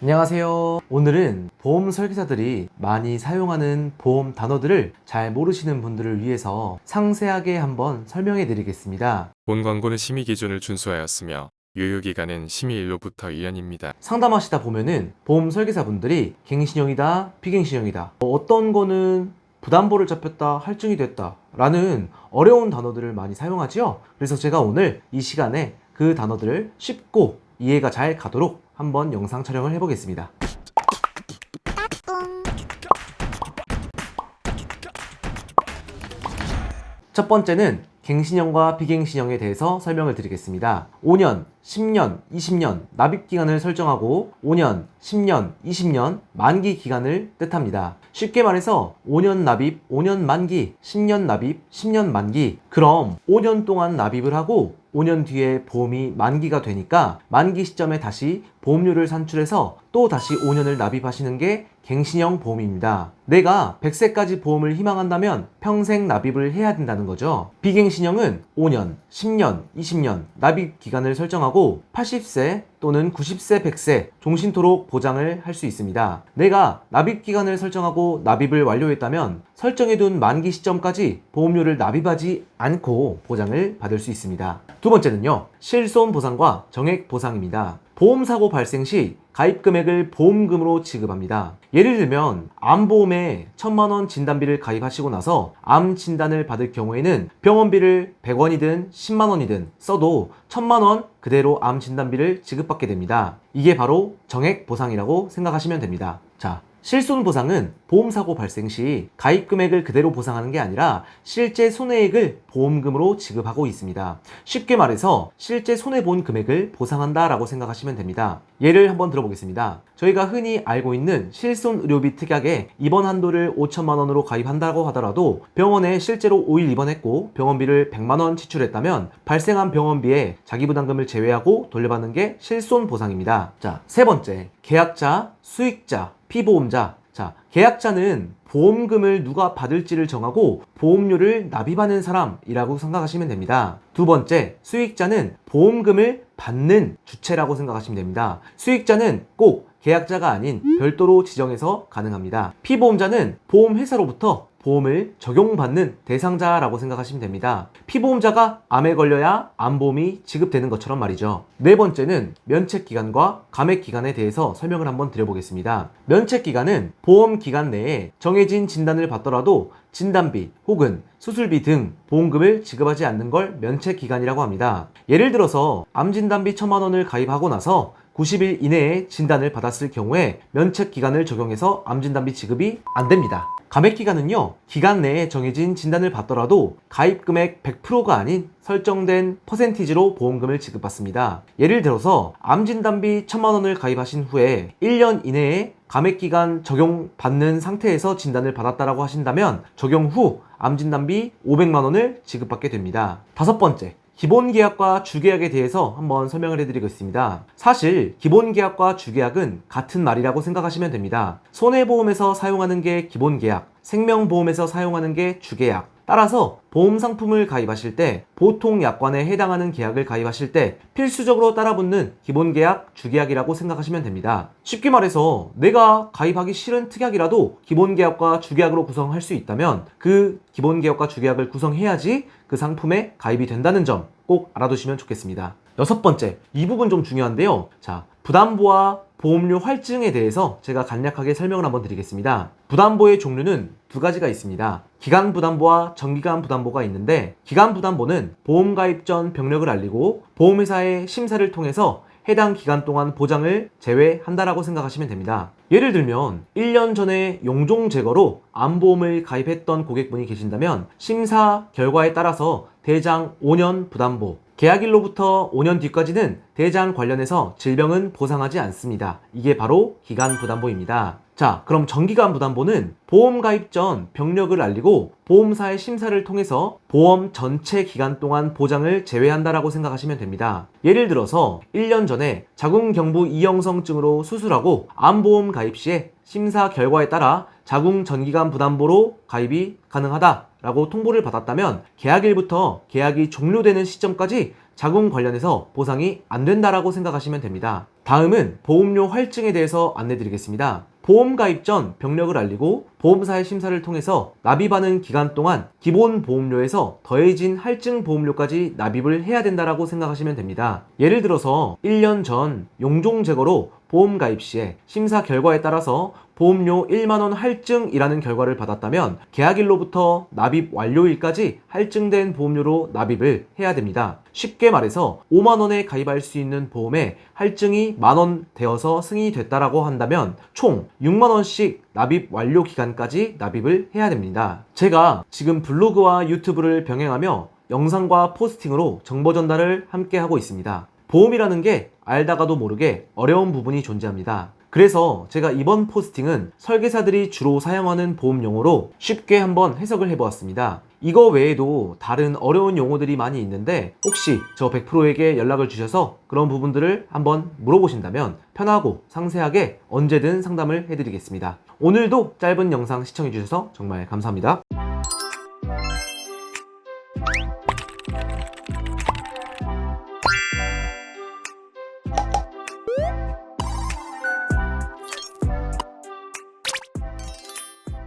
안녕하세요. 오늘은 보험 설계사들이 많이 사용하는 보험 단어들을 잘 모르시는 분들을 위해서 상세하게 한번 설명해 드리겠습니다. 본 광고는 심의 기준을 준수하였으며 유효기간은 심의 일로부터 1년입니다. 상담하시다 보면은 보험 설계사분들이 갱신형이다, 비갱신형이다, 어떤 거는 부담보를 잡혔다, 할증이 됐다 라는 어려운 단어들을 많이 사용하지요. 그래서 제가 오늘 이 시간에 그 단어들을 쉽고 이해가 잘 가도록 한번 영상 촬영을 해보겠습니다. 첫 번째는 갱신형과 비갱신형에 대해서 설명을 드리겠습니다. 5년, 10년, 20년 납입기간을 설정하고 5년, 10년, 20년 만기 기간을 뜻합니다. 쉽게 말해서 5년 납입, 5년 만기, 10년 납입, 10년 만기. 그럼 5년 동안 납입을 하고 5년 뒤에 보험이 만기가 되니까 만기 시점에 다시 보험료를 산출해서 또 다시 5년을 납입하시는 게 갱신형 보험입니다. 내가 100세까지 보험을 희망한다면 평생 납입을 해야 된다는 거죠. 비갱신형은 5년, 10년, 20년 납입 기간을 설정하고 80세 또는 90세, 100세 종신토록 보장을 할 수 있습니다. 내가 납입 기간을 설정하고 납입을 완료했다면 설정해둔 만기 시점까지 보험료를 납입하지 않고 보장을 받을 수 있습니다. 두 번째는요, 실손 보상과 정액 보상입니다. 보험사고 발생 시 가입 금액을 보험금으로 지급합니다. 예를 들면 암보험에 1,000만원 진단비를 가입하시고 나서 암 진단을 받을 경우에는 병원비를 100원이든 10만원이든 써도 1,000만원 그대로 암 진단비를 지급받게 됩니다. 이게 바로 정액 보상이라고 생각하시면 됩니다. 자, 실손 보상은 보험사고 발생 시 가입 금액을 그대로 보상하는 게 아니라 실제 손해액을 보험금으로 지급하고 있습니다. 쉽게 말해서 실제 손해본 금액을 보상한다라고 생각하시면 됩니다. 예를 한번 들어보겠습니다. 저희가 흔히 알고 있는 실손의료비 특약에 입원 한도를 5천만 원으로 가입한다고 하더라도 병원에 실제로 5일 입원했고 병원비를 100만 원 지출했다면 발생한 병원비에 자기부담금을 제외하고 돌려받는 게 실손 보상입니다. 자, 세 번째, 계약자, 수익자, 피보험자. 자, 계약자는 보험금을 누가 받을지를 정하고 보험료를 납입하는 사람이라고 생각하시면 됩니다. 두 번째, 수익자는 보험금을 받는 주체라고 생각하시면 됩니다. 수익자는 꼭 계약자가 아닌 별도로 지정해서 가능합니다. 피보험자는 보험회사로부터 보험을 적용받는 대상자라고 생각하시면 됩니다. 피보험자가 암에 걸려야 암보험이 지급되는 것처럼 말이죠. 네 번째는 면책기간과 감액기간에 대해서 설명을 한번 드려보겠습니다. 면책기간은 보험기간 내에 정해진 진단을 받더라도 진단비 혹은 수술비 등 보험금을 지급하지 않는 걸 면책기간이라고 합니다. 예를 들어서 암진단비 1,000만 원을 가입하고 나서 90일 이내에 진단을 받았을 경우에 면책기간을 적용해서 암진단비 지급이 안 됩니다. 감액기간은요, 기간 내에 정해진 진단을 받더라도 가입금액 100%가 아닌 설정된 퍼센티지로 보험금을 지급받습니다. 예를 들어서 암진단비 1,000만 원을 가입하신 후에 1년 이내에 감액기간 적용받는 상태에서 진단을 받았다라고 하신다면 적용 후 암진단비 500만 원을 지급받게 됩니다. 다섯 번째, 기본계약과 주계약에 대해서 한번 설명을 해드리겠습니다. 사실 기본계약과 주계약은 같은 말이라고 생각하시면 됩니다. 손해보험에서 사용하는 게 기본계약, 생명보험에서 사용하는 게 주계약. 따라서 보험상품을 가입하실 때 보통 약관에 해당하는 계약을 가입하실 때 필수적으로 따라붙는 기본계약, 주계약이라고 생각하시면 됩니다. 쉽게 말해서 내가 가입하기 싫은 특약이라도 기본계약과 주계약으로 구성할 수 있다면 그 기본계약과 주계약을 구성해야지 그 상품에 가입이 된다는 점 꼭 알아두시면 좋겠습니다. 여섯 번째, 이 부분 좀 중요한데요. 자, 부담보와 보험료 할증에 대해서 제가 간략하게 설명을 한번 드리겠습니다. 부담보의 종류는 두 가지가 있습니다. 기간 부담보와 정기간 부담보가 있는데, 기간 부담보는 보험 가입 전 병력을 알리고 보험회사의 심사를 통해서 해당 기간 동안 보장을 제외한다라고 생각하시면 됩니다. 예를 들면 1년 전에 용종 제거로 암보험을 가입했던 고객분이 계신다면 심사 결과에 따라서 대장 5년 부담보, 계약일로부터 5년 뒤까지는 대장 관련해서 질병은 보상하지 않습니다. 이게 바로 기간 부담보입니다. 자, 그럼 정기간 부담보는 보험 가입 전 병력을 알리고 보험사의 심사를 통해서 보험 전체 기간 동안 보장을 제외한다라고 생각하시면 됩니다. 예를 들어서 1년 전에 자궁경부 이형성증으로 수술하고 암보험 가입 시에 심사 결과에 따라 자궁 전기간 부담보로 가입이 가능하다라고 통보를 받았다면 계약일부터 계약이 종료되는 시점까지 자궁 관련해서 보상이 안 된다라고 생각하시면 됩니다. 다음은 보험료 할증에 대해서 안내드리겠습니다. 보험 가입 전 병력을 알리고 보험사의 심사를 통해서 납입하는 기간 동안 기본 보험료에서 더해진 할증 보험료까지 납입을 해야 된다라고 생각하시면 됩니다. 예를 들어서 1년 전 용종 제거로 보험 가입 시에 심사 결과에 따라서 보험료 1만원 할증이라는 결과를 받았다면 계약일로부터 납입 완료일까지 할증된 보험료로 납입을 해야 됩니다. 쉽게 말해서 5만원에 가입할 수 있는 보험에 할증이 만원 되어서 승인이 됐다라고 한다면 총 6만원씩 납입 완료 기간까지 납입을 해야 됩니다. 제가 지금 블로그와 유튜브를 병행하며 영상과 포스팅으로 정보 전달을 함께 하고 있습니다. 보험이라는 게 알다가도 모르게 어려운 부분이 존재합니다. 그래서 제가 이번 포스팅은 설계사들이 주로 사용하는 보험 용어로 쉽게 한번 해석을 해보았습니다. 이거 외에도 다른 어려운 용어들이 많이 있는데 혹시 저 100%에게 연락을 주셔서 그런 부분들을 한번 물어보신다면 편하고 상세하게 언제든 상담을 해드리겠습니다. 오늘도 짧은 영상 시청해주셔서 정말 감사합니다.